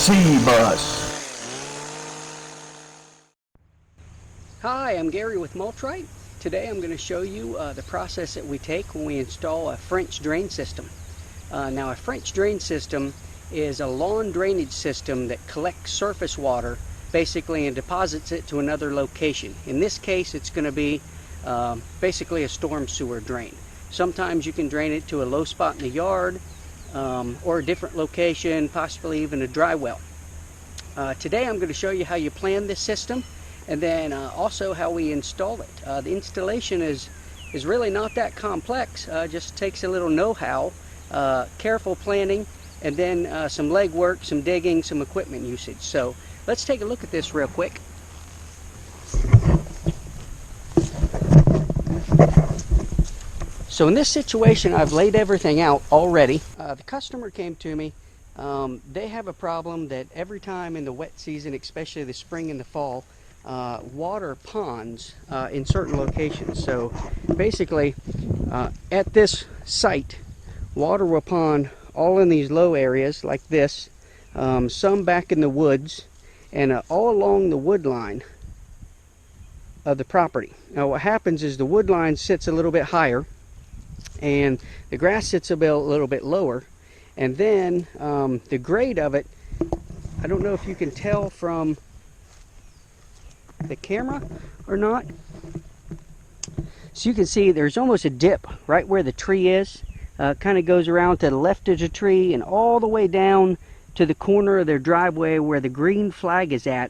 C-Bus. Hi, I'm Gary with Multrite. Today I'm going to show you the process that we take when we install a French drain system. Now a French drain system is a lawn drainage system that collects surface water basically and deposits it to another location. In this case it's going to be basically a storm sewer drain. Sometimes you can drain it to a low spot in the yard or a different location, possibly even a dry well. Today I'm going to show you how you plan this system and then also how we install it. The installation is really not that complex, just takes a little know-how, careful planning, and then some legwork, some digging, some equipment usage. So let's take a look at this real quick. So in this situation I've laid everything out already. The customer came to me. They have a problem that every time in the wet season, especially the spring and the fall, water ponds in certain locations. So basically at this site, water will pond all in these low areas like this, some back in the woods, and all along the wood line of the property. Now what happens is the wood line sits a little bit higher and the grass sits a little bit lower, and then the grade of it, I don't know if you can tell from the camera or not. So you can see there's almost a dip right where the tree is. Kind of goes around to the left of the tree and all the way down to the corner of their driveway where the green flag is at.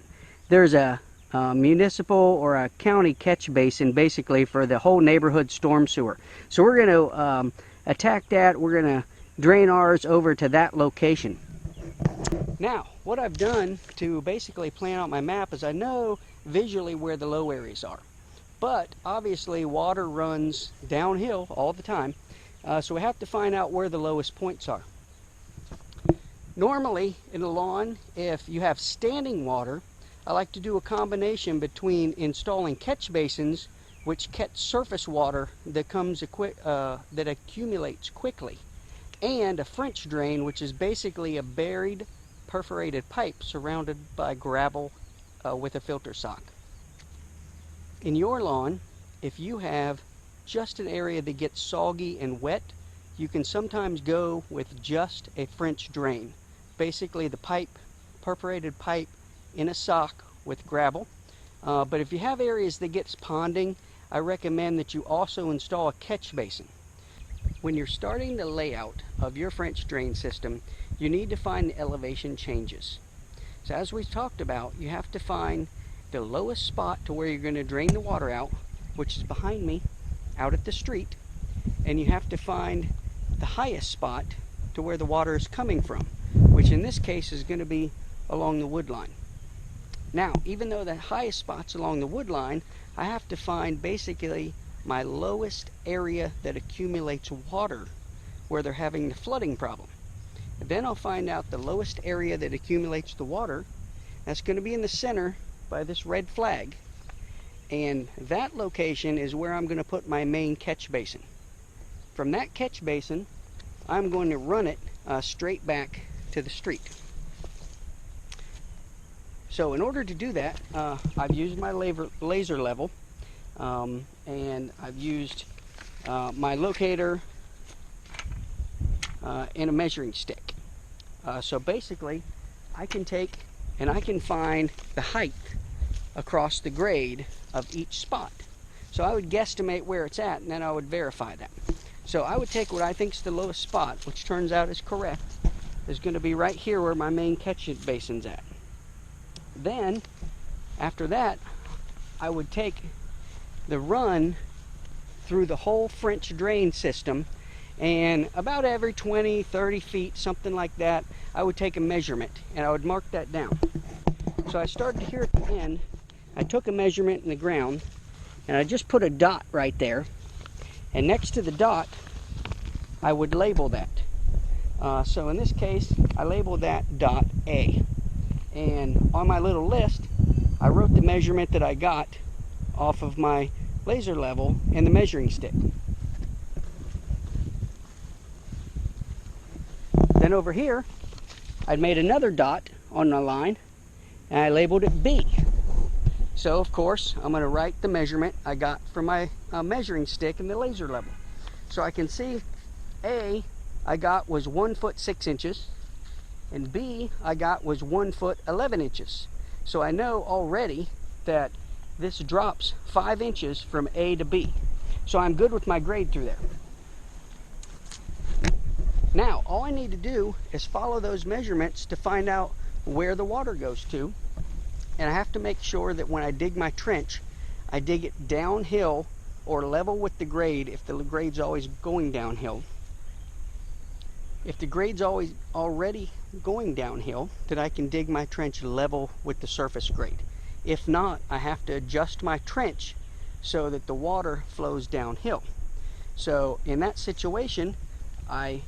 There's a municipal or a county catch basin basically for the whole neighborhood storm sewer. So we're going to attack that. We're going to drain ours over to that location. Now what I've done to basically plan out my map is I know visually where the low areas are, but obviously water runs downhill all the time, so we have to find out where the lowest points are. Normally in a lawn, if you have standing water, I like to do a combination between installing catch basins, which catch surface water that that accumulates quickly, and a French drain, which is basically a buried perforated pipe surrounded by gravel with a filter sock. In your lawn, if you have just an area that gets soggy and wet, you can sometimes go with just a French drain. Basically the pipe, perforated pipe in a sock with gravel. But if you have areas that gets ponding, I recommend that you also install a catch basin. When you're starting the layout of your French drain system, you need to find the elevation changes. So as we've talked about, you have to find the lowest spot to where you're going to drain the water out, which is behind me, out at the street, and you have to find the highest spot to where the water is coming from, which in this case is going to be along the wood line. Now, even though the highest spot's along the wood line, I have to find basically my lowest area that accumulates water where they're having the flooding problem. And then I'll find out the lowest area that accumulates the water. That's going to be in the center by this red flag. And that location is where I'm going to put my main catch basin. From that catch basin, I'm going to run it straight back to the street. So in order to do that, I've used my laser level, and I've used my locator and a measuring stick. So basically I can take and I can find the height across the grade of each spot. So I would guesstimate where it's at, and then I would verify that. So I would take what I think is the lowest spot, which turns out is correct, is going to be right here where my main catch basin's at. Then after that, I would take the run through the whole French drain system, and about every 20-30 feet, something like that, I would take a measurement and I would mark that down. So I started here at the end. I took a measurement in the ground and I just put a dot right there, and next to the dot I would label that. So in this case I labeled that dot A, and on my little list I wrote the measurement that I got off of my laser level and the measuring stick. Then over here I'd made another dot on my line, and I labeled it B. So of course I'm going to write the measurement I got from my measuring stick and the laser level. So I can see A I got was 1 foot 6 inches, and B I got was 1 foot 11 inches. So I know already that this drops 5 inches from A to B. So I'm good with my grade through there. Now all I need to do is follow those measurements to find out where the water goes to. And I have to make sure that when I dig my trench, I dig it downhill or level with the grade if the grade's always going downhill. If the grade's always already going downhill, then I can dig my trench level with the surface grade. If not, I have to adjust my trench so that the water flows downhill. So in that situation, I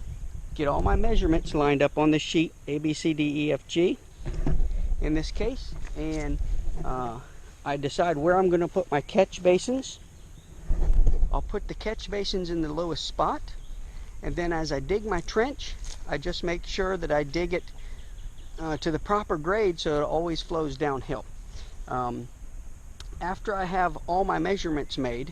get all my measurements lined up on the sheet, A, B, C, D, E, F, G. In this case, and I decide where I'm going to put my catch basins. I'll put the catch basins in the lowest spot, and then as I dig my trench, I just make sure that I dig it to the proper grade so it always flows downhill. After I have all my measurements made,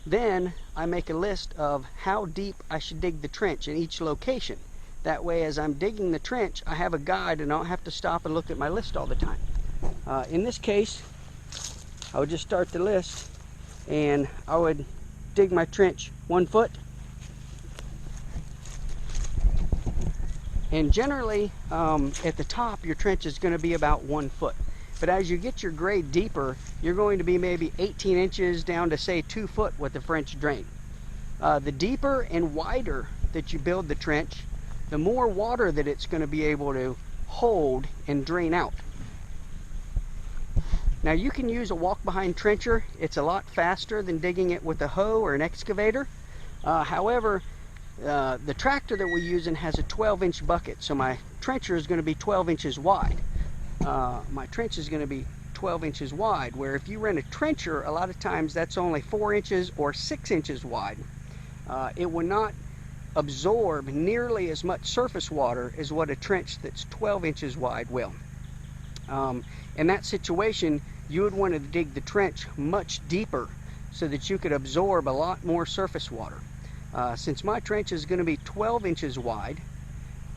then I make a list of how deep I should dig the trench in each location. That way, as I'm digging the trench, I have a guide and I don't have to stop and look at my list all the time. In this case, I would just start the list and I would dig my trench 1 foot. And generally, at the top, your trench is going to be about 1 foot. But as you get your grade deeper, you're going to be maybe 18 inches down to say 2 foot with the French drain. The deeper and wider that you build the trench, the more water that it's going to be able to hold and drain out. Now you can use a walk-behind trencher. It's a lot faster than digging it with a hoe or an excavator. However, the tractor that we're using has a 12-inch bucket, so my trencher is going to be 12 inches wide. My trench is going to be 12 inches wide, where if you rent a trencher, a lot of times that's only 4 inches or 6 inches wide. It will not absorb nearly as much surface water as what a trench that's 12 inches wide will. In that situation, you would want to dig the trench much deeper so that you could absorb a lot more surface water. Since my trench is going to be 12 inches wide,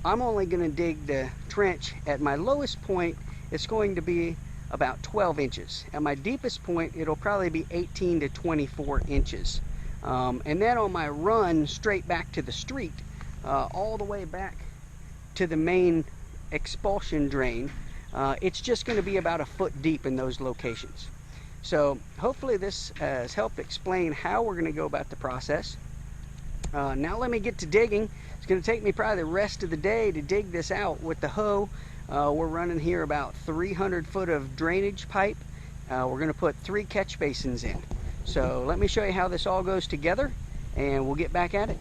I'm only going to dig the trench at my lowest point. It's going to be about 12 inches. At my deepest point, it'll probably be 18 to 24 inches. And then on my run straight back to the street, all the way back to the main expulsion drain, it's just going to be about 1 foot deep in those locations. So hopefully this has helped explain how we're going to go about the process. Now let me get to digging. It's going to take me probably the rest of the day to dig this out with the hoe. We're running here about 300 foot of drainage pipe. We're going to put 3 catch basins in. So let me show you how this all goes together, and we'll get back at it.